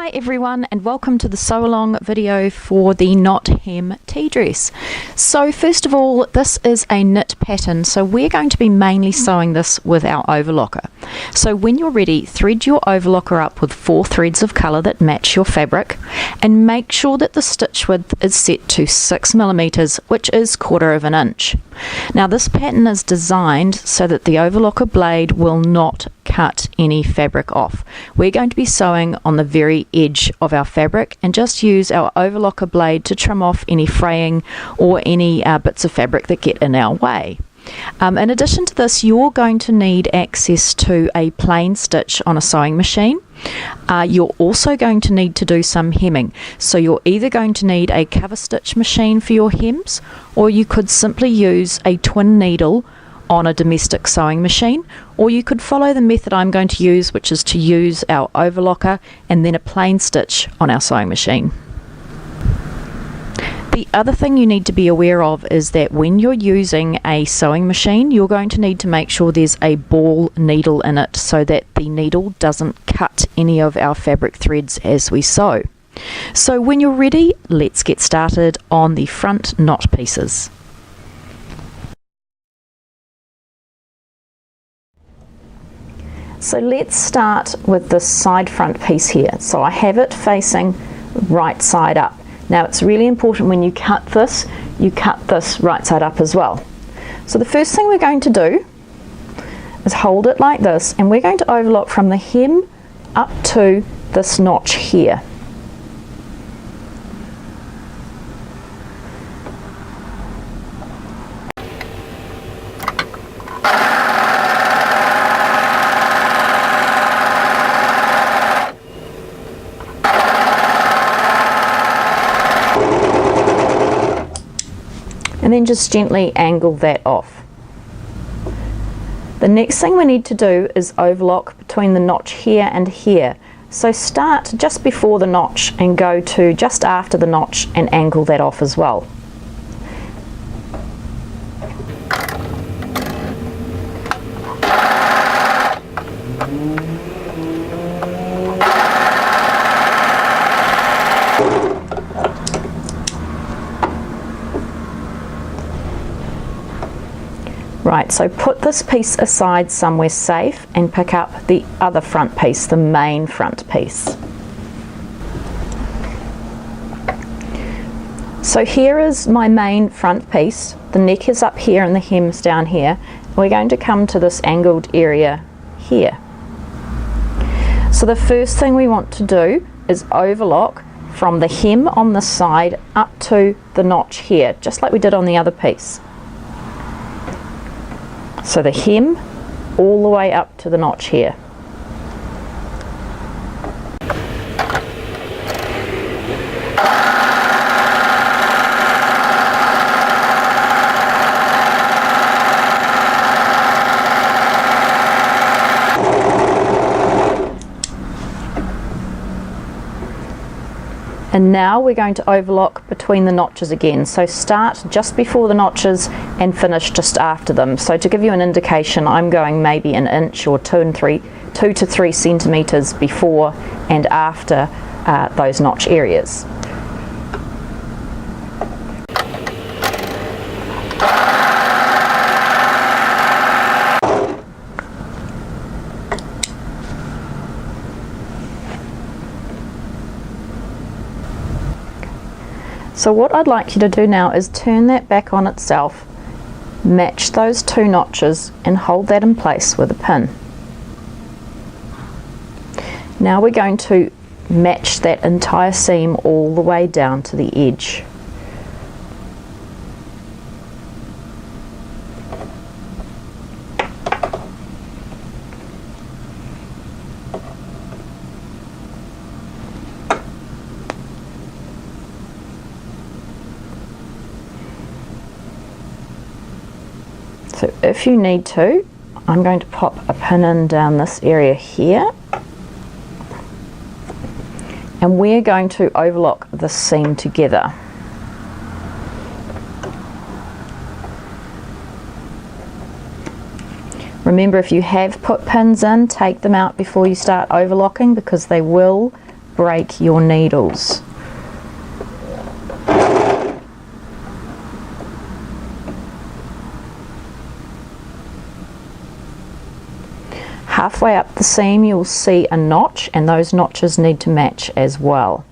Hi everyone, and welcome to the sew along video for the knot hem tea dress. So first of all, this is a knit pattern, so we're going to be mainly sewing this with our overlocker. So when you're ready, thread your overlocker up with 4 threads of colour that match your fabric, and make sure that the stitch width is set to 6mm, which is 1/4 inch. Now this pattern is designed so that the overlocker blade will not cut any fabric off. We're going to be sewing on the very edge of our fabric and just use our overlocker blade to trim off any fraying or any bits of fabric that get in our way. In addition to this, you're going to need access to a plain stitch on a sewing machine. You're also going to need to do some hemming, so you're either going to need a cover stitch machine for your hems, or you could simply use a twin needle on a domestic sewing machine, or you could follow the method I'm going to use, which is to use our overlocker and then a plain stitch on our sewing machine. The other thing you need to be aware of is that when you're using a sewing machine, you're going to need to make sure there's a ball needle in it so that the needle doesn't cut any of our fabric threads as we sew. So when you're ready, let's get started on the front knot pieces. So let's start with this side front piece here. So I have it facing right side up. Now it's really important when you cut this right side up as well. So the first thing we're going to do is hold it like this, and we're going to overlock from the hem up to this notch here. And then just gently angle that off. The next thing we need to do is overlock between the notch here and here. So start just before the notch and go to just after the notch and angle that off as well. Right, so put this piece aside somewhere safe and pick up the other front piece, the main front piece. So here is my main front piece. The neck is up here and the hem's down here. We're going to come to this angled area here. So the first thing we want to do is overlock from the hem on this side up to the notch here, just like we did on the other piece. So the hem all the way up to the notch here. And now we're going to overlock between the notches again. So start just before the notches and finish just after them. So to give you an indication, I'm going maybe an inch or 2 to 3 centimeters before and after those notch areas. So what I'd like you to do now is turn that back on itself, match those 2 notches and hold that in place with a pin. Now we're going to match that entire seam all the way down to the edge. So if you need to, I'm going to pop a pin in down this area here, and we're going to overlock the seam together. Remember, if you have put pins in, take them out before you start overlocking, because they will break your needles. Halfway up the seam you'll see a notch, and those notches need to match as well.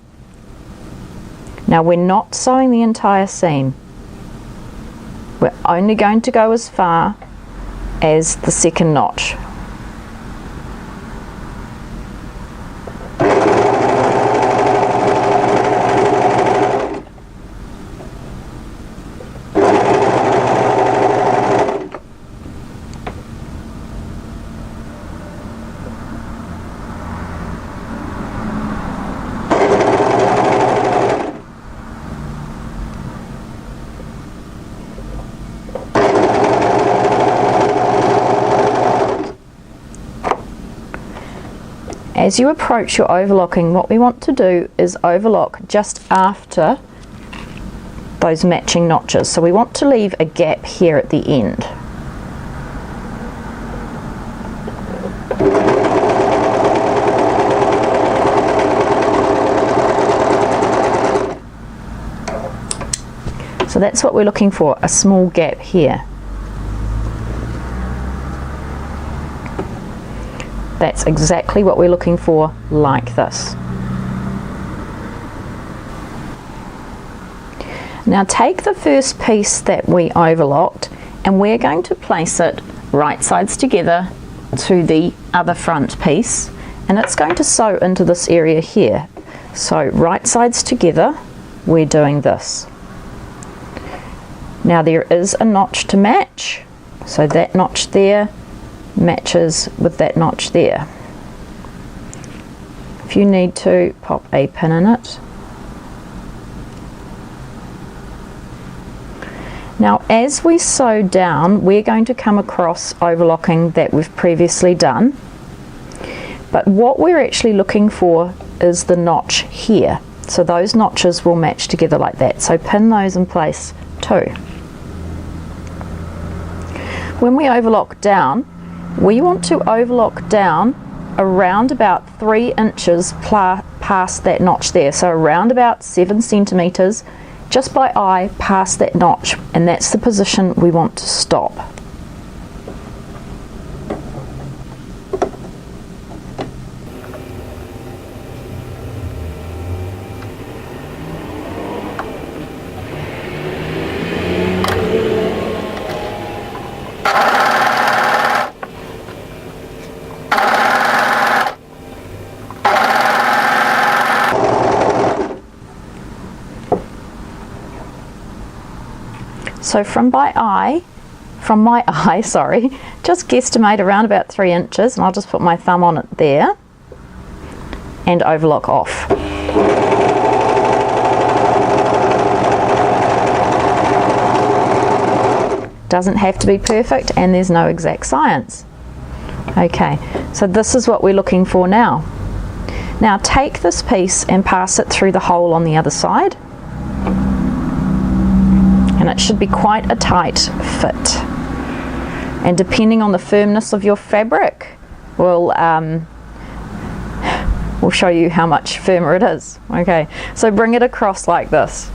Now we're not sewing the entire seam. We're only going to go as far as the second notch. As you approach your overlocking, what we want to do is overlock just after those matching notches. So we want to leave a gap here at the end. So that's what we're looking for, a small gap here. That's exactly what we're looking for, like this. Now take the first piece that we overlocked and we're going to place it right sides together to the other front piece, and it's going to sew into this area here. So right sides together, we're doing this. Now there is a notch to match, so that notch there matches with that notch there. If you need to, pop a pin in it. Now as we sew down, we're going to come across overlocking that we've previously done, but what we're actually looking for is the notch here. So those notches will match together like that, so pin those in place too. When we overlock down, we want to overlock down around about 3 inches past that notch there, so around about 7 centimeters, just by eye past that notch, and that's the position we want to stop. So from my eye, just guesstimate around about 3 inches, and I'll just put my thumb on it there and overlock off. Doesn't have to be perfect, and there's no exact science. Okay, so this is what we're looking for now. Now take this piece and pass it through the hole on the other side. And it should be quite a tight fit, and depending on the firmness of your fabric will show you how much firmer it is. Okay, so bring it across like this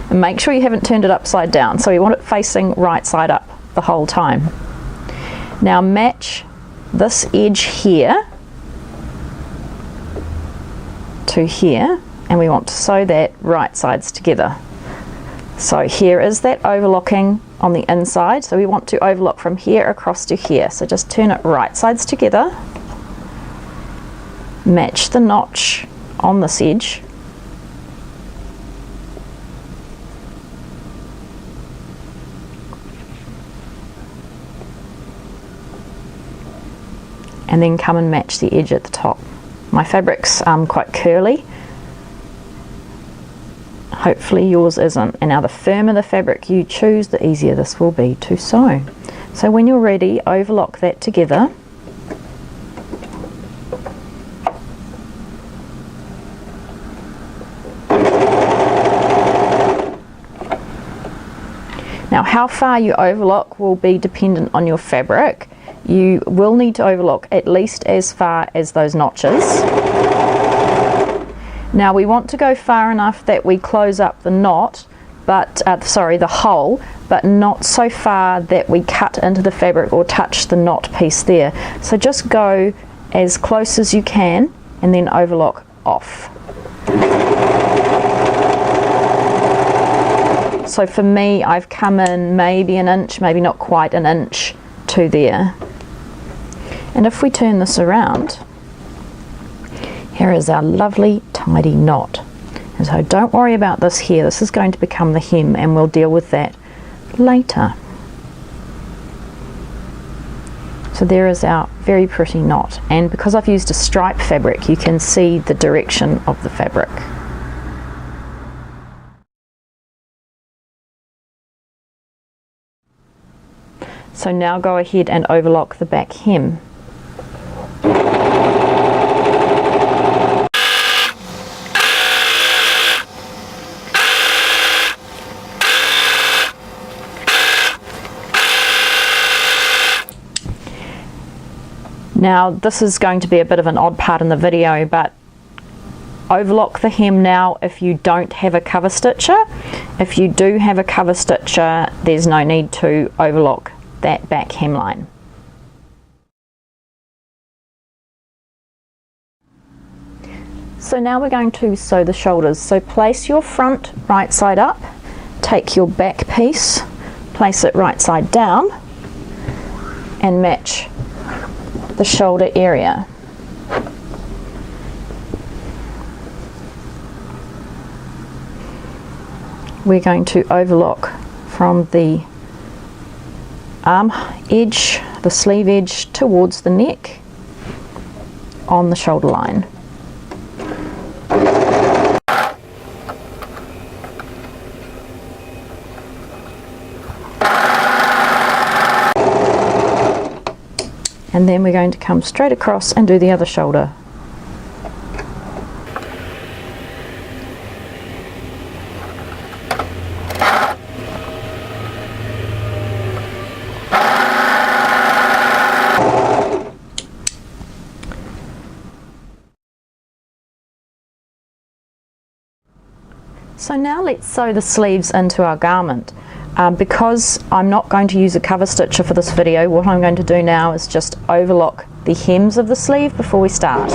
and make sure you haven't turned it upside down, so you want it facing right side up the whole time. Now match this edge here to here, and we want to sew that right sides together. So here is that overlocking on the inside, so we want to overlock from here across to here. So just turn it right sides together, match the notch on this edge, and then come and match the edge at the top. My fabric's quite curly. Hopefully yours isn't. And now the firmer the fabric you choose, the easier this will be to sew. So when you're ready, overlock that together. Now how far you overlock will be dependent on your fabric. You will need to overlock at least as far as those notches. Now we want to go far enough that we close up the knot, but the hole, but not so far that we cut into the fabric or touch the knot piece there. So just go as close as you can and then overlock off. So for me, I've come in maybe an inch, maybe not quite an inch to there. And if we turn this around, here is our lovely tidy knot. And so don't worry about this here, this is going to become the hem and we'll deal with that later. So there is our very pretty knot, and because I've used a stripe fabric you can see the direction of the fabric. So now go ahead and overlock the back hem. Now this is going to be a bit of an odd part in the video, but overlock the hem now if you don't have a cover stitcher. If you do have a cover stitcher, there's no need to overlock that back hemline. So now we're going to sew the shoulders. So place your front right side up, take your back piece, place it right side down and match the shoulder area. We're going to overlock from the arm edge, the sleeve edge towards the neck on the shoulder line. And then we're going to come straight across and do the other shoulder. So now let's sew the sleeves into our garment. Because I'm not going to use a cover stitcher for this video, what I'm going to do now is just overlock the hems of the sleeve before we start.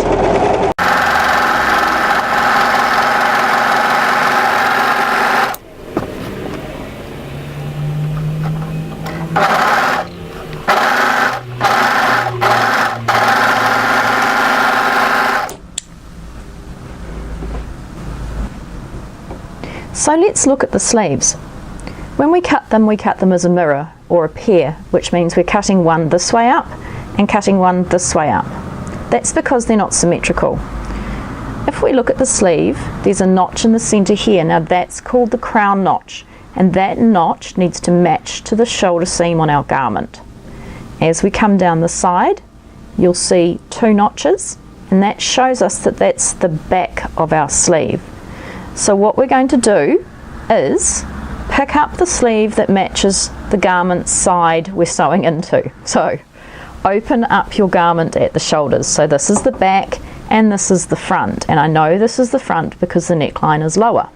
So let's look at the sleeves. When we cut them as a mirror or a pair, which means we're cutting one this way up and cutting one this way up. That's because they're not symmetrical. If we look at the sleeve, there's a notch in the center here. Now that's called the crown notch, and that notch needs to match to the shoulder seam on our garment. As we come down the side, you'll see two notches, and that shows us that that's the back of our sleeve. So what we're going to do is pick up the sleeve that matches the garment side we're sewing into. So open up your garment at the shoulders. So this is the back and this is the front, and I know this is the front because the neckline is lower.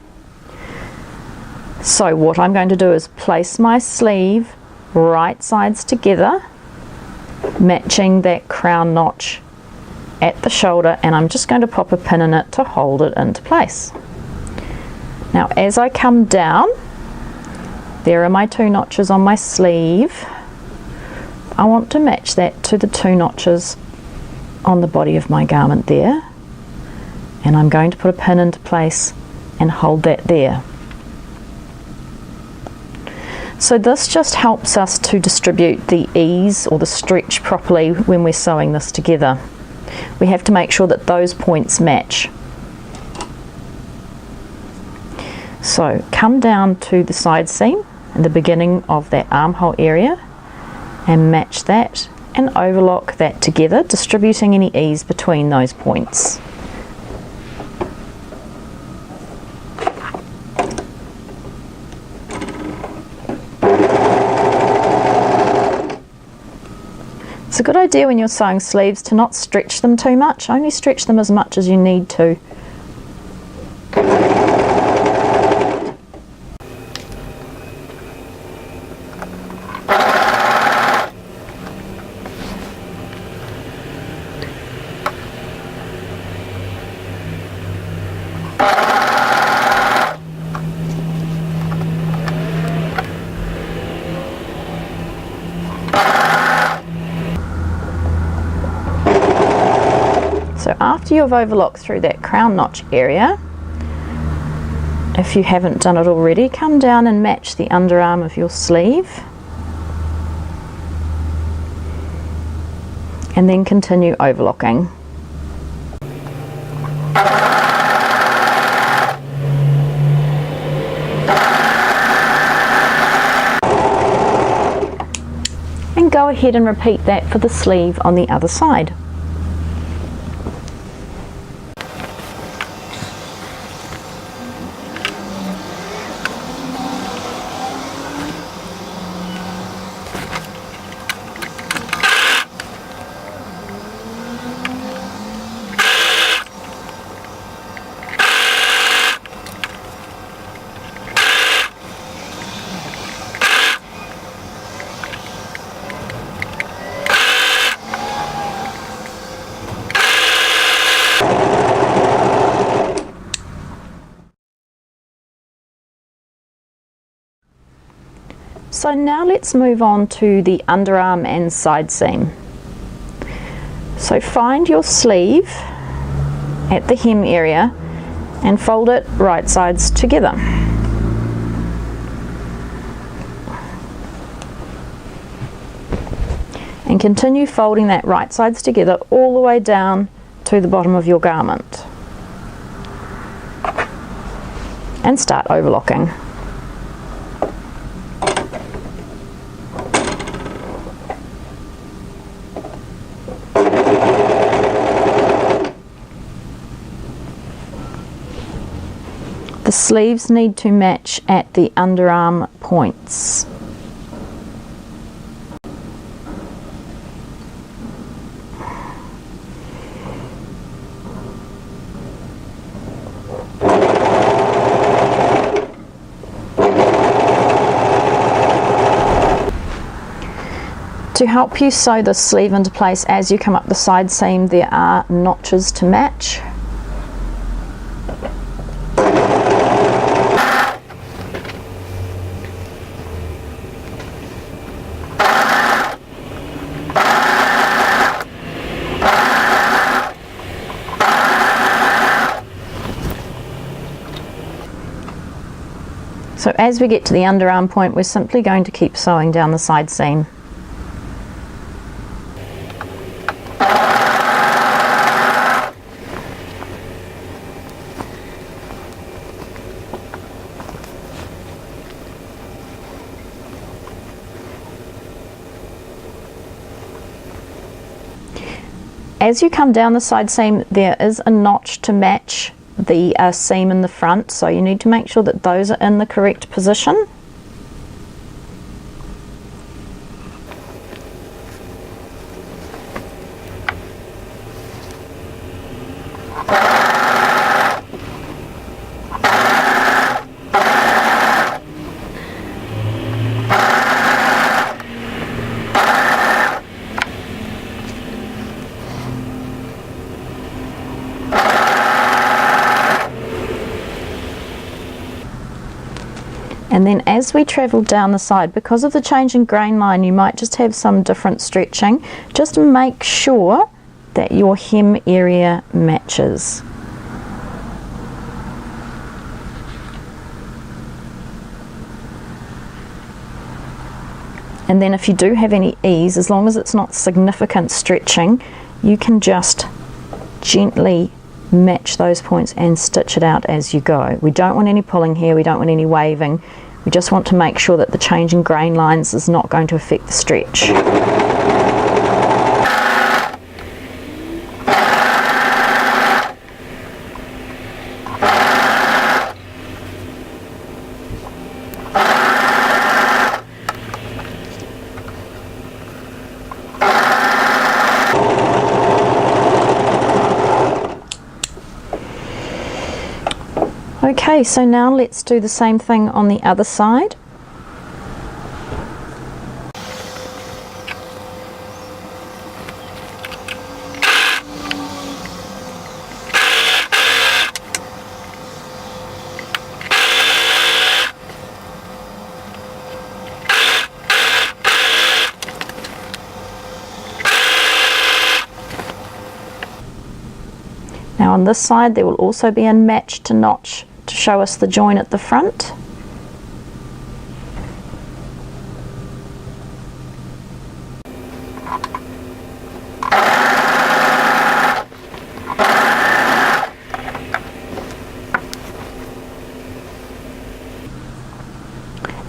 So what I'm going to do is place my sleeve right sides together, matching that crown notch at the shoulder, and I'm just going to pop a pin in it to hold it into place. Now as I come down, there are my two notches on my sleeve. I want to match that to the two notches on the body of my garment there, and I'm going to put a pin into place and hold that there. So this just helps us to distribute the ease or the stretch properly when we're sewing this together. We have to make sure that those points match. So come down to the side seam in the beginning of that armhole area and match that and overlock that together, distributing any ease between those points. It's a good idea when you're sewing sleeves to not stretch them too much, only stretch them as much as you need to. So after you've overlocked through that crown notch area, if you haven't done it already, come down and match the underarm of your sleeve, and then continue overlocking. And go ahead and repeat that for the sleeve on the other side. So now let's move on to the underarm and side seam. So find your sleeve at the hem area and fold it right sides together. And continue folding that right sides together all the way down to the bottom of your garment. And start overlocking. The sleeves need to match at the underarm points. To help you sew the sleeve into place as you come up the side seam, there are notches to match. So as we get to the underarm point, we're simply going to keep sewing down the side seam. As you come down the side seam, there is a notch to match the seam in the front, so you need to make sure that those are in the correct position. And then as we travel down the side, because of the change in grain line, you might just have some different stretching. Just make sure that your hem area matches. And then if you do have any ease, as long as it's not significant stretching, you can just gently match those points and stitch it out as you go. We don't want any pulling here, we don't want any waving. We just want to make sure that the change in grain lines is not going to affect the stretch. Okay, so now let's do the same thing on the other side. Now on this side there will also be a matched notch to show us the join at the front.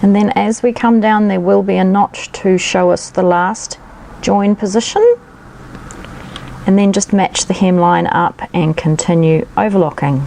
And then as we come down there will be a notch to show us the last join position, and then just match the hemline up and continue overlocking.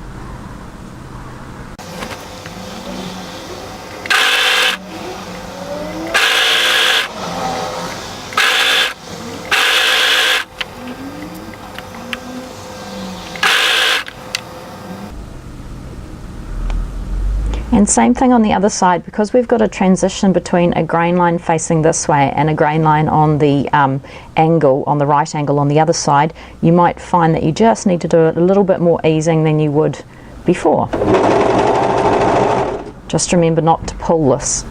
And same thing on the other side, because we've got a transition between a grain line facing this way and a grain line on the angle, on the right angle on the other side. You might find that you just need to do it a little bit more easing than you would before. Just remember not to pull this.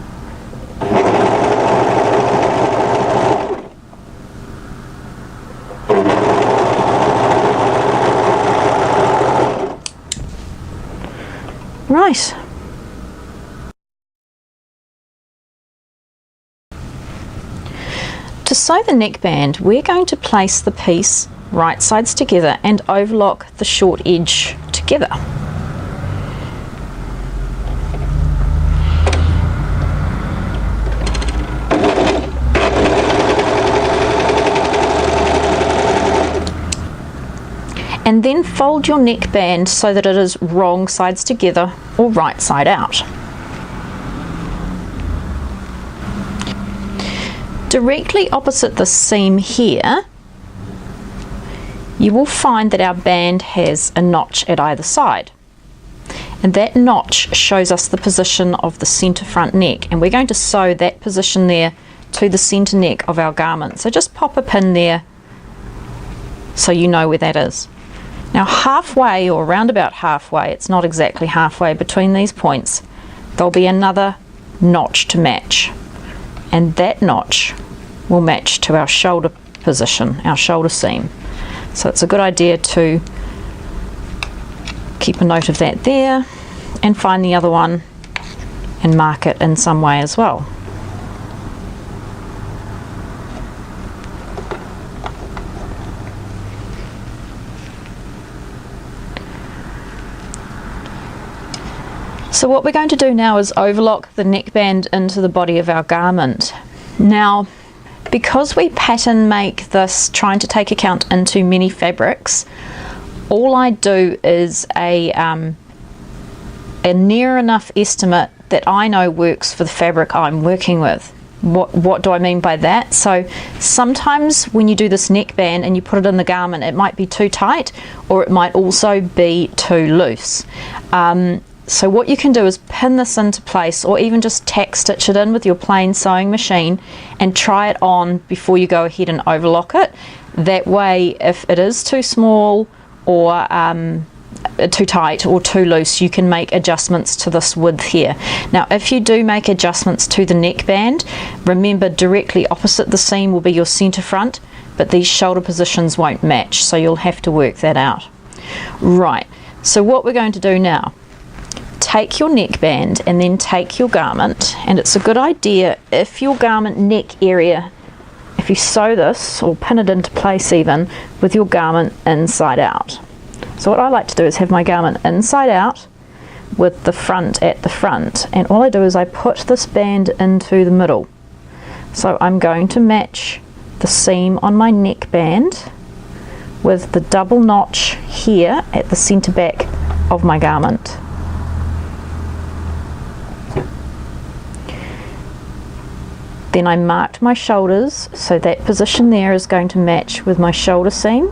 Right. To sew the neckband, we're going to place the piece right sides together and overlock the short edge together. And then fold your neckband so that it is wrong sides together or right side out. Directly opposite the seam here, you will find that our band has a notch at either side, and that notch shows us the position of the centre front neck, and we're going to sew that position there to the centre neck of our garment. So just pop a pin there so you know where that is. Now halfway, or around about halfway, it's not exactly halfway between these points, there'll be another notch to match, and that notch will match to our shoulder position, our shoulder seam. So it's a good idea to keep a note of that there and find the other one and mark it in some way as well. So what we're going to do now is overlock the neckband into the body of our garment. Now, because we pattern make this trying to take account into many fabrics, all I do is a near enough estimate that I know works for the fabric I'm working with. What do I mean by that? So sometimes when you do this neckband and you put it in the garment, it might be too tight, or it might also be too loose. So what you can do is pin this into place, or even just tack stitch it in with your plain sewing machine and try it on before you go ahead and overlock it. That way, if it is too small or too tight or too loose, you can make adjustments to this width here. Now if you do make adjustments to the neckband, remember directly opposite the seam will be your centre front, but these shoulder positions won't match, so you'll have to work that out. Right, so what we're going to do now, take your neckband and then take your garment, and it's a good idea if your garment neck area, if you sew this or pin it into place even with your garment inside out. So what I like to do is have my garment inside out with the front at the front, and all I do is I put this band into the middle. So I'm going to match the seam on my neckband with the double notch here at the centre back of my garment. Then I marked my shoulders, so that position there is going to match with my shoulder seam.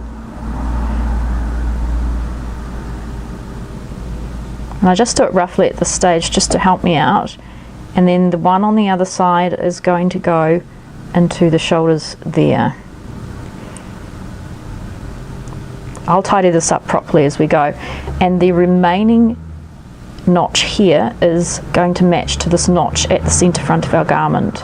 And I just do it roughly at this stage just to help me out, and then the one on the other side is going to go into the shoulders there. I'll tidy this up properly as we go, and the remaining notch here is going to match to this notch at the centre front of our garment.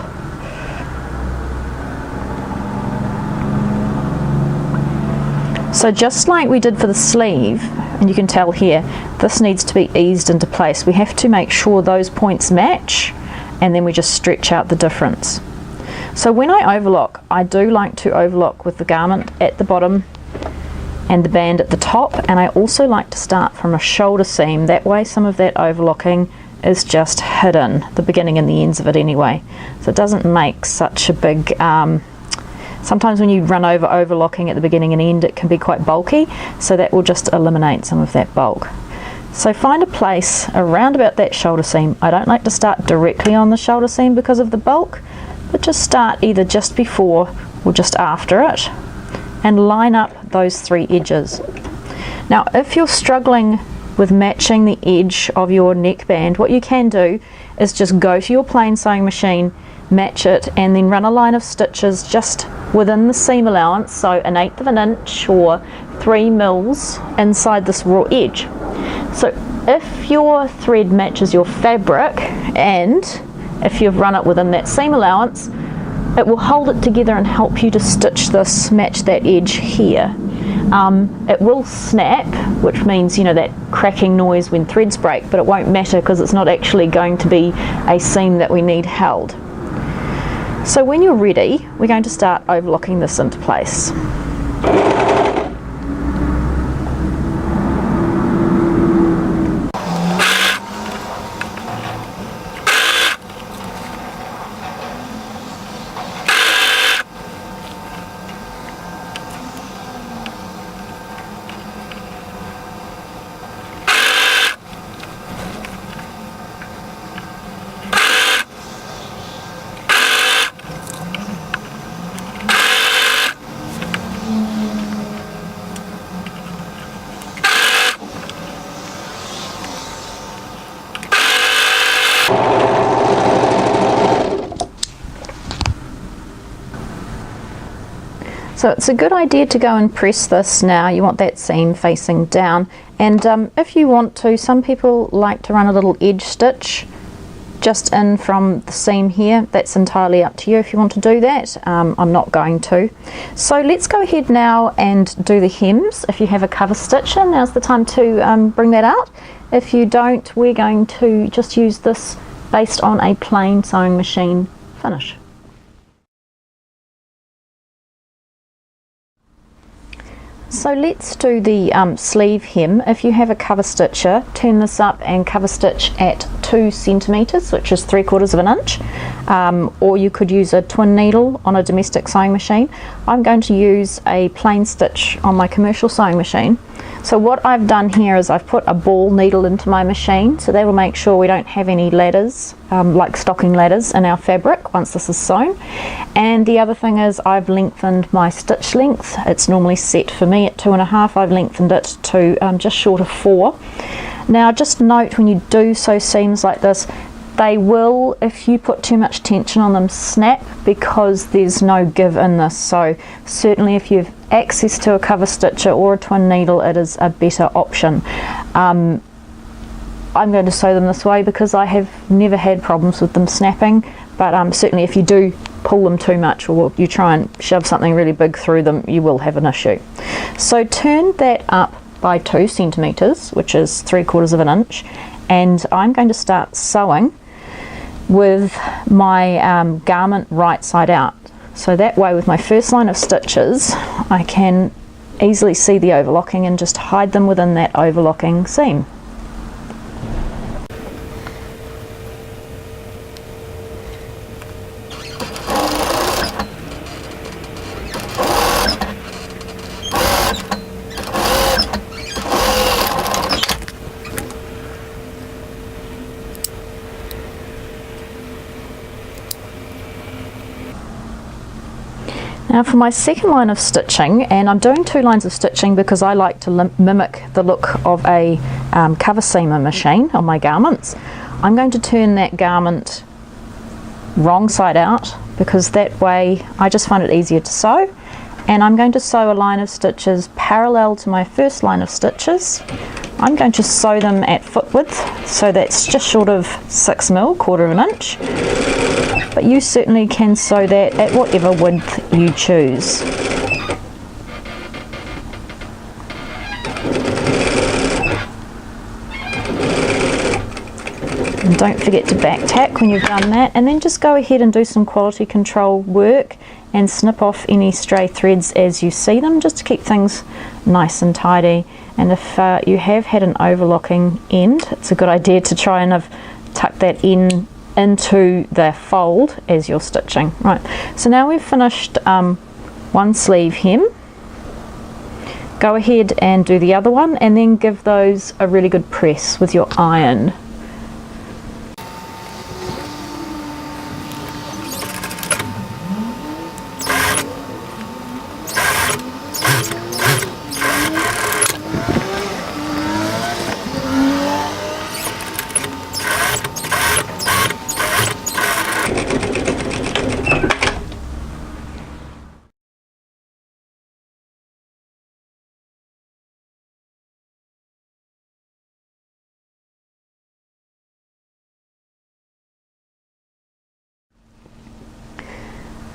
So just like we did for the sleeve, and you can tell here, this needs to be eased into place. We have to make sure those points match, and then we just stretch out the difference. So when I overlock, I do like to overlock with the garment at the bottom and the band at the top, and I also like to start from a shoulder seam. That way some of that overlocking is just hidden, the beginning and the ends of it anyway. So it doesn't make such a big, sometimes when you run over overlocking at the beginning and end, it can be quite bulky, so that will just eliminate some of that bulk. So find a place around about that shoulder seam. I don't like to start directly on the shoulder seam because of the bulk, but just start either just before or just after it, and line up those three edges. Now if you're struggling with matching the edge of your neckband, what you can do is just go to your plain sewing machine, match it, and then run a line of stitches just within the seam allowance, so 1/8 of an inch or 3 mils inside this raw edge. So if your thread matches your fabric, and if you've run it within that seam allowance, it will hold it together and help you to stitch this, match that edge here. It will snap, which means, you know, that cracking noise when threads break, but it won't matter because it's not actually going to be a seam that we need held. So when you're ready, we're going to start overlocking this into place. So it's a good idea to go and press this now. You want that seam facing down, and if you want to, some people like to run a little edge stitch just in from the seam here. That's entirely up to you if you want to do that. I'm not going to. So let's go ahead now and do the hems. If you have a cover stitch in, now's the time to bring that out. If you don't, we're going to just use this based on a plain sewing machine finish. So let's do the sleeve hem. If you have a cover stitcher, turn this up and cover stitch at 2 centimeters, which is 3/4 of an inch, or you could use a twin needle on a domestic sewing machine. I'm going to use a plain stitch on my commercial sewing machine. So what I've done here is I've put a ball needle into my machine, so that will make sure we don't have any ladders, like stocking ladders, in our fabric once this is sewn. And the other thing is I've lengthened my stitch length. It's normally set for me at 2.5. I've lengthened it to just short of 4. Now just note, when you do sew seams like this, they will, if you put too much tension on them, snap, because there's no give in this. So certainly if you've access to a cover stitcher or a twin needle, it is a better option. I'm going to sew them this way because I have never had problems with them snapping, but certainly if you do pull them too much, or you try and shove something really big through them, you will have an issue. So turn that up by 2 centimeters, which is 3/4 of an inch, and I'm going to start sewing with my garment right side out. So that way, with my first line of stitches, I can easily see the overlocking and just hide them within that overlocking seam. Now Now for my second line of stitching, and I'm doing 2 lines of stitching because I like to mimic the look of a cover seamer machine on my garments, I'm going to turn that garment wrong side out because that way I just find it easier to sew. And I'm going to sew a line of stitches parallel to my first line of stitches. I'm going to sew them at foot width, so that's just short of 6 mil, 1/4 inch. But you certainly can sew that at whatever width you choose. And don't forget to back tack when you've done that, and then just go ahead and do some quality control work and snip off any stray threads as you see them, just to keep things nice and tidy. And if you have had an overlocking end, it's a good idea to try and tuck that in into the fold as you're stitching. Right, so now we've finished one sleeve hem. Go ahead and do the other one, and then give those a really good press with your iron.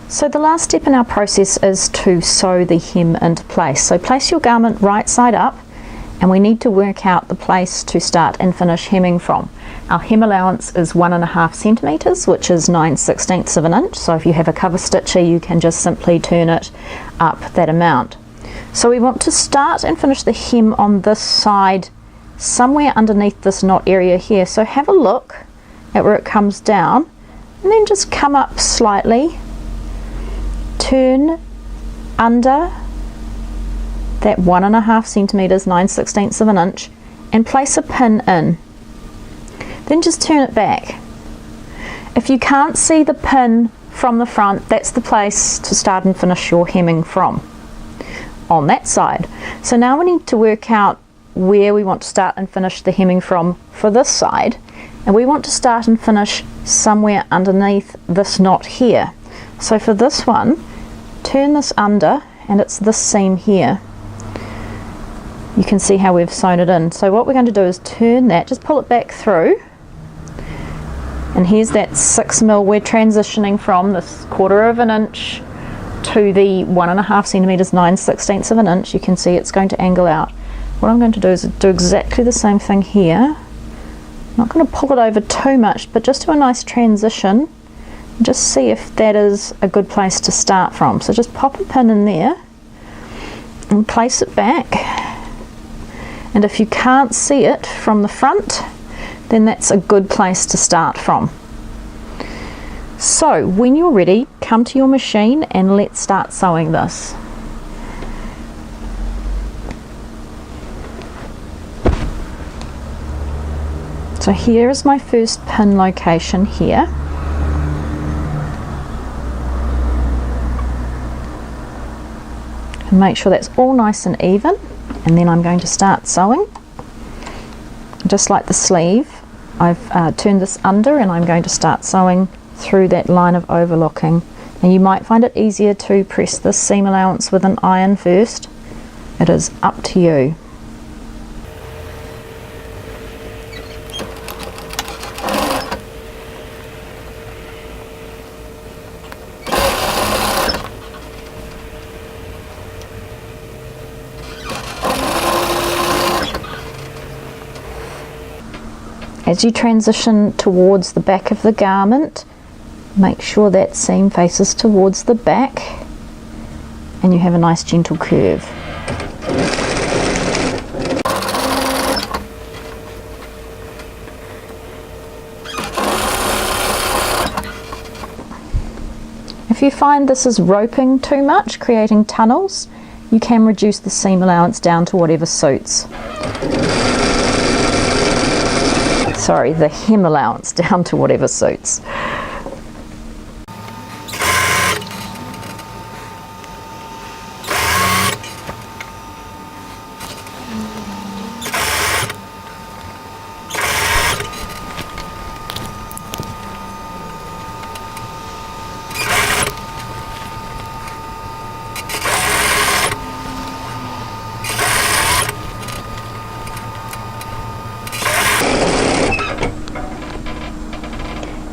So the last step in our process is to sew the hem into place. So place your garment right side up, and we need to work out the place to start and finish hemming from. Our hem allowance is 1.5 centimeters, which is 9/16 of an inch. So if you have a cover stitcher, you can just simply turn it up that amount. So we want to start and finish the hem on this side, somewhere underneath this knot area here. So have a look at where it comes down, and then just come up slightly. Turn under that 1.5 centimeters, 9/16 of an inch, and place a pin in. Then just turn it back. If you can't see the pin from the front, that's the place to start and finish your hemming from on that side. So now we need to work out where we want to start and finish the hemming from for this side, and we want to start and finish somewhere underneath this knot here. So for this one, turn this under, and it's this seam here. You can see how we've sewn it in. So what we're going to do is turn that, just pull it back through, and here's that 6 mil. We're transitioning from this 1/4 inch to the 1.5 centimeters, 9/16 of an inch. You can see it's going to angle out. What I'm going to do is do exactly the same thing here. I'm not going to pull it over too much, but just do a nice transition. Just see if that is a good place to start from. So just pop a pin in there and place it back. And if you can't see it from the front, then that's a good place to start from. So when you're ready, come to your machine and let's start sewing this. So here is my first pin location here. And make sure that's all nice and even, and then I'm going to start sewing. Just like the sleeve, I've turned this under, and I'm going to start sewing through that line of overlocking. And you might find it easier to press this seam allowance with an iron first. It is up to you. As you transition towards the back of the garment, make sure that seam faces towards the back and you have a nice gentle curve. If you find this is roping too much, creating tunnels, you can reduce the seam allowance down to whatever suits. Sorry, the hem allowance down to whatever suits.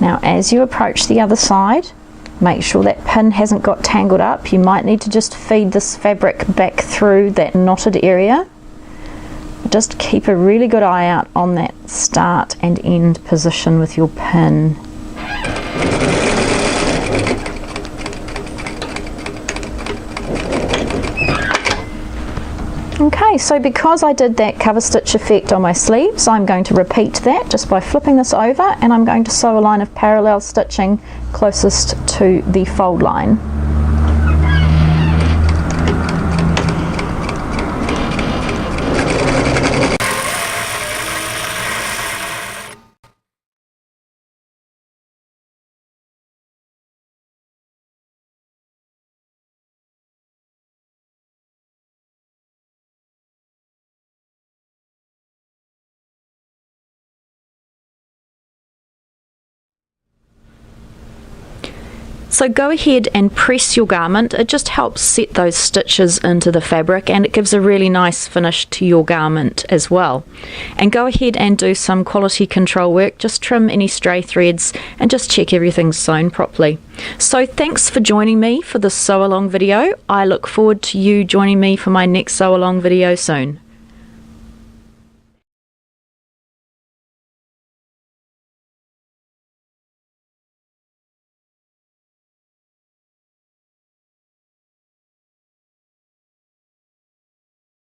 Now as you approach the other side, make sure that pin hasn't got tangled up. You might need to just feed this fabric back through that knotted area. Just keep a really good eye out on that start and end position with your pin. Okay, so because I did that cover stitch effect on my sleeves, I'm going to repeat that just by flipping this over, and I'm going to sew a line of parallel stitching closest to the fold line. So go ahead and press your garment. It just helps set those stitches into the fabric, and it gives a really nice finish to your garment as well. And go ahead and do some quality control work. Just trim any stray threads and just check everything's sewn properly. So thanks for joining me for this sew along video. I look forward to you joining me for my next sew along video soon.